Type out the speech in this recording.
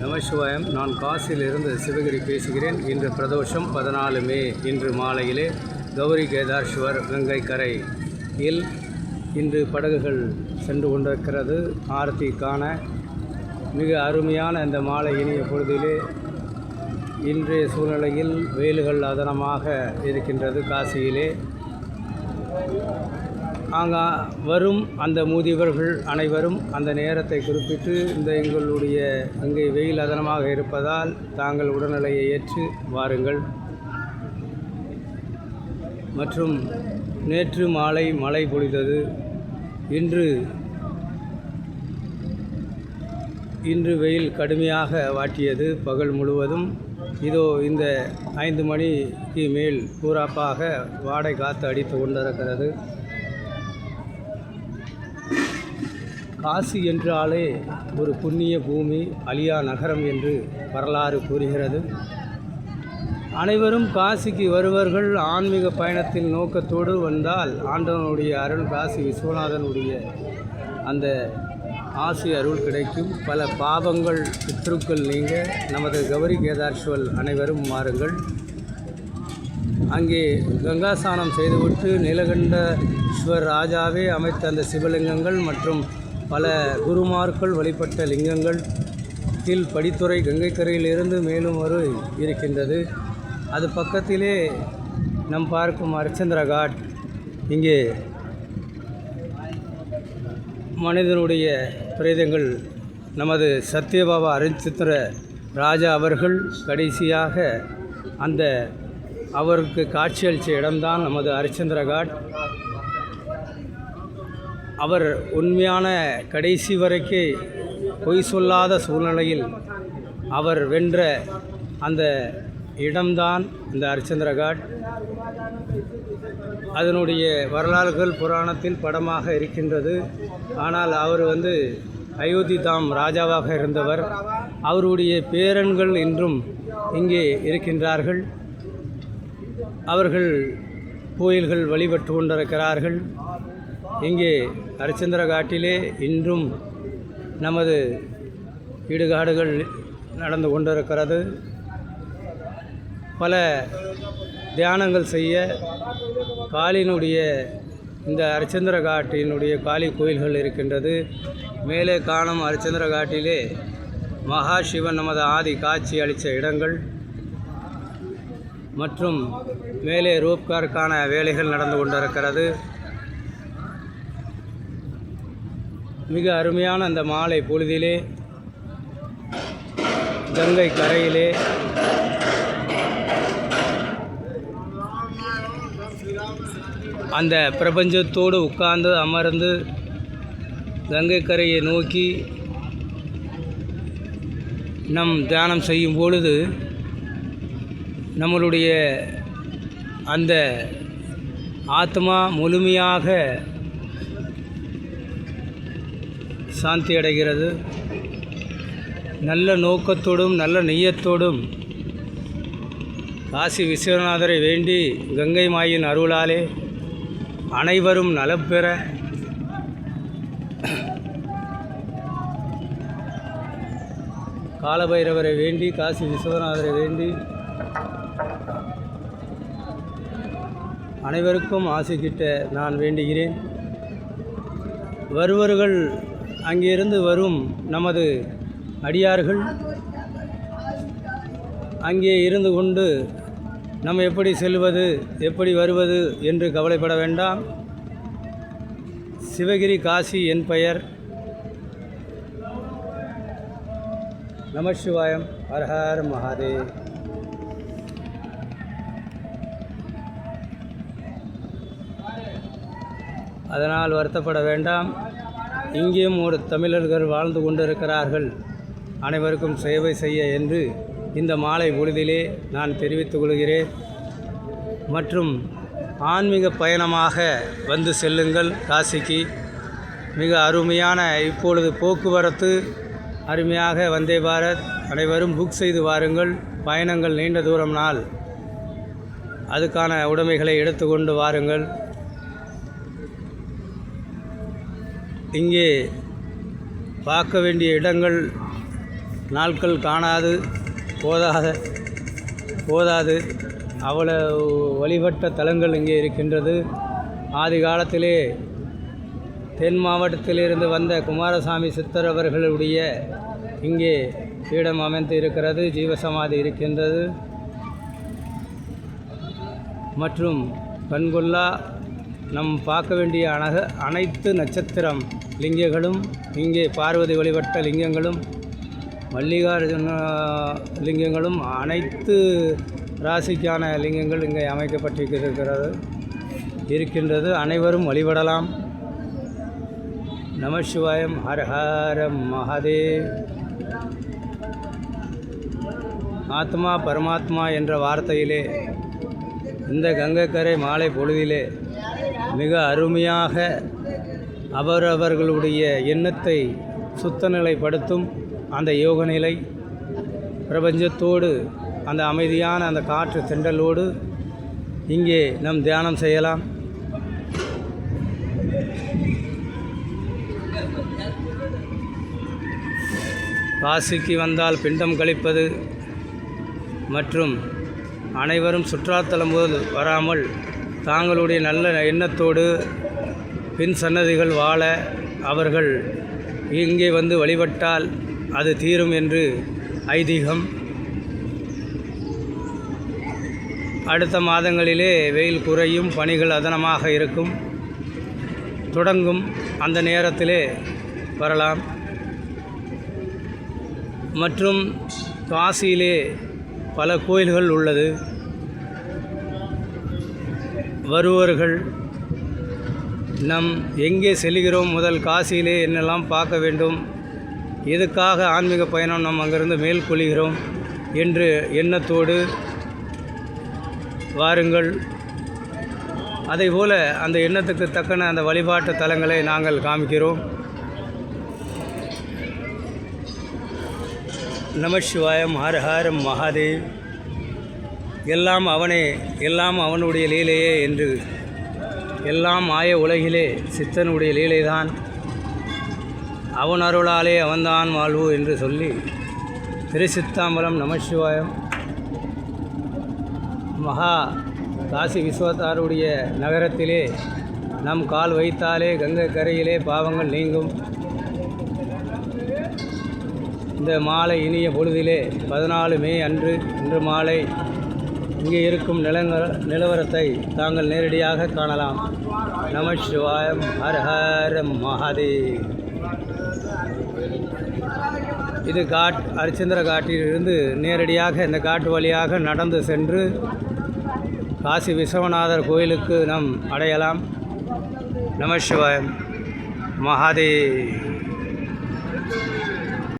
நமசிவாயம். நான் காசியிலிருந்து சிவகிரி பேசுகிறேன். இன்று பிரதோஷம் 14 மே. இன்று மாலையிலே கௌரி கேதார்ஸ்வர் கங்கை கரையில் இன்று படகுகள் சென்று கொண்டிருக்கிறது. ஆரத்தி காண மிக அருமையான இந்த மாலை இனிய பொழுதிலே இன்றைய சூழ்நிலையில் வெயில்கள் அதனமாக இருக்கின்றது. காசியிலே அங்கே வரும் அந்த முதியவர்கள் அனைவரும் அந்த நேரத்தை குறிப்பிட்டு இந்த எங்களுடைய அங்கே வெயில் அதனமாக இருப்பதால் தாங்கள் உடல்நிலையை ஏற்று வாருங்கள். மற்றும் நேற்று மாலை மழை பொழிந்தது. இன்று வெயில் கடுமையாக வாட்டியது பகல் முழுவதும். இதோ இந்த 5 மணிக்கு மேல் பூராப்பாக வாடை காற்று அடித்து கொண்டிருக்கிறது. காசி என்றாலே ஒரு புண்ணிய பூமி, அழியா நகரம் என்று வரலாறு கூறுகிறது. அனைவரும் காசிக்கு வருவர்கள் ஆன்மீக பயணத்தின் நோக்கத்தோடு வந்தால் ஆண்டவனுடைய அருள், காசி விஸ்வநாதனுடைய அந்த ஆசி அருள் கிடைக்கும். பல பாவங்கள் பித்ருக்கள் நீங்க நமது கௌரி கேதார்ஸ்வர் அனைவரும் மாறுங்கள். அங்கே கங்காஸ்நானம் செய்துவிட்டு நீலகண்டேஸ்வர் ராஜாவே அமைத்த அந்த சிவலிங்கங்கள் மற்றும் பல குருமார்கள் வழிபட்ட லிங்கங்கள் கீழ் படித்துறை கங்கை கரையிலிருந்து மேலும் ஒரு இருக்கின்றது. அது பக்கத்திலே நம் பார்க்கும் ஹரிச்சந்திர காட். இங்கே மனிதனுடைய பிரேதங்கள் நமது சத்யபாபா ஹரிச்சந்திர ராஜா அவர்கள் கடைசியாக அந்த அவருக்கு காட்சியளித்த இடம்தான் நமது ஹரிச்சந்திர காட். அவர் உண்மையான கடைசி வரைக்கே பொய் சொல்லாத சூழ்நிலையில் அவர் வென்ற அந்த இடம்தான் இந்த ஹரிச்சந்திர காட். அதனுடைய வரலாறுகள் புராணத்தில் படமாக இருக்கின்றது. ஆனால் அவர் அயோத்தி தாம் ராஜாவாக இருந்தவர். அவருடைய பேரன்கள் இன்றும் இங்கே இருக்கின்றார்கள். அவர்கள் கோயில்கள் வழிபட்டு கொண்டிருக்கிறார்கள். இங்கே ஹரிச்சந்திர காட்டிலே இன்றும் நமது இடுகாடுகள் நடந்து கொண்டிருக்கிறது. பல தியானங்கள் செய்ய காளியினுடைய இந்த ஹரிச்சந்திர காட்டினுடைய காளி கோயில்கள் இருக்கின்றது. மேலே காணும் ஹரிச்சந்திர காட்டிலே மகா சிவன் நமது ஆதி காட்சி அளித்த இடங்கள் மற்றும் மேலே ரோப்காருக்கான வேலைகள் நடந்து கொண்டிருக்கிறது. மிக அருமையான அந்த மாலை பொழுதிலே கங்கை கரையிலே அந்த பிரபஞ்சத்தோடு உட்கார்ந்து அமர்ந்து கங்கை கரையை நோக்கி நம் தியானம் செய்யும் பொழுது நம்மளுடைய அந்த ஆத்மா முழுமையாக சாந்தி அடைகிறது. நல்ல நோக்கத்தோடும் நல்ல நெய்யத்தோடும் காசி விஸ்வநாதரை வேண்டி கங்கை மாயின் அருளாலே அனைவரும் நலம் பெற காலபைரவரை வேண்டி காசி விஸ்வநாதரை வேண்டி அனைவருக்கும் ஆசைக்கிட்ட நான் வேண்டுகிறேன். வருவர்கள் அங்கிருந்து வரும் நமது அடியார்கள் அங்கே இருந்து கொண்டு நம்ம எப்படி செல்வது எப்படி வருவது என்று கவலைப்பட வேண்டாம். சிவகிரி காசி என் பெயர். நமசிவாயம். ஹர ஹர மகாதேவ். அதனால் வருத்தப்பட வேண்டாம். இங்கேயும் ஒரு தமிழர்கள் வாழ்ந்து கொண்டிருக்கிறார்கள். அனைவருக்கும் சேவை செய்ய என்று இந்த மாலை பொழுதிலே நான் தெரிவித்துக் கொள்கிறேன். மற்றும் ஆன்மீக பயணமாக வந்து செல்லுங்கள் காசிக்கு. மிக அருமையான இப்பொழுது போக்குவரத்து அருமையாக வந்தே பாரத். அனைவரும் புக் செய்து வாருங்கள். பயணங்கள் நீண்ட தூரம் நாள், அதுக்கான உடைமைகளை எடுத்துக்கொண்டு வாருங்கள். இங்கே பார்க்க வேண்டிய இடங்கள் நாட்கள் காணாது போதாது அவ்வளவு வழிபட்ட தலங்கள் இங்கே இருக்கின்றது. ஆதி காலத்திலே தென் மாவட்டத்திலிருந்து வந்த குமாரசாமி சித்தர் அவர்களுடைய இங்கே பீடம் அமைந்து இருக்கிறது. ஜீவசமாதி இருக்கின்றது. மற்றும் கண்கொள்ளா நம் பார்க்க வேண்டிய அனைத்து நட்சத்திரம் லிங்கங்களும் இங்கே பார்வதி வழிபட்ட லிங்கங்களும் மல்லிகார்ஜுன லிங்கங்களும் அனைத்து ராசிக்கான லிங்கங்கள் இங்கே இருக்கின்றது. அனைவரும் வழிபடலாம். நம சிவாயம். ஹர ஹர மகாதேவ். ஆத்மா பரமாத்மா என்ற வார்த்தையிலே இந்த கங்கைக்கரை மாலை பொழுதிலே மிக அருமையாக அவரவர்களுடைய எண்ணத்தை சுத்தநிலைப்படுத்தும் அந்த யோக நிலை பிரபஞ்சத்தோடு அந்த அமைதியான அந்த காற்று தென்றலோடு இங்கே நம் தியானம் செய்யலாம். காசிக்கு வந்தால் பிண்டம் கழிப்பது மற்றும் அனைவரும் சுற்றுலாத்தலம் போது வராமல் தாங்களுடைய நல்ல எண்ணத்தோடு பின் சன்னதிகள் வாழ அவர்கள் இங்கே வந்து வழிபட்டால் அது தீரும் என்று ஐதீகம். அடுத்த மாதங்களிலே வெயில் குறையும், பனிகள் அதனமாக இருக்கும், தொடங்கும். அந்த நேரத்திலே வரலாம். மற்றும் காசியிலே பல கோயில்கள் உள்ளது. வருவர்கள் நம் எங்கே செல்கிறோம், முதல் காசியிலே என்னெல்லாம் பார்க்க வேண்டும், எதுக்காக ஆன்மீக பயணம் நாம் அங்கிருந்து மேல் கொள்கிறோம் என்று எண்ணத்தோடு வாருங்கள். அதேபோல் அந்த எண்ணத்துக்கு தக்கன அந்த வழிபாட்டு தலங்களை நாங்கள் காமிக்கிறோம். நம சிவாயம். ஹர ஹர மகாதேவ். எல்லாம் அவனே, எல்லாம் அவனுடைய லீலையே என்று எல்லாம் ஆய உலகிலே சித்தனுடைய லீலைதான். அவன் அருளாலே அவன்தான் வாழ்வு என்று சொல்லி திருச்சித்தாம்பலம். நம சிவாயம். மகா காசி விஸ்வத்தாருடைய நகரத்திலே நம் கால் வைத்தாலே கங்கை கரையிலே பாவங்கள் நீங்கும். இந்த மாலை இனிய பொழுதிலே 14 மே அன்று இன்று மாலை இங்கே இருக்கும் நிலவரத்தை தாங்கள் நேரடியாக காணலாம். நம சிவாயம். ஹர ஹர மகாதேவ். இது ஹரிச்சந்திர காட்டிலிருந்து நேரடியாக இந்த காட்டு வழியாக நடந்து சென்று காசி விஸ்வநாதர் கோயிலுக்கு நாம் அடையலாம். நம சிவாயம். மகாதேவ்.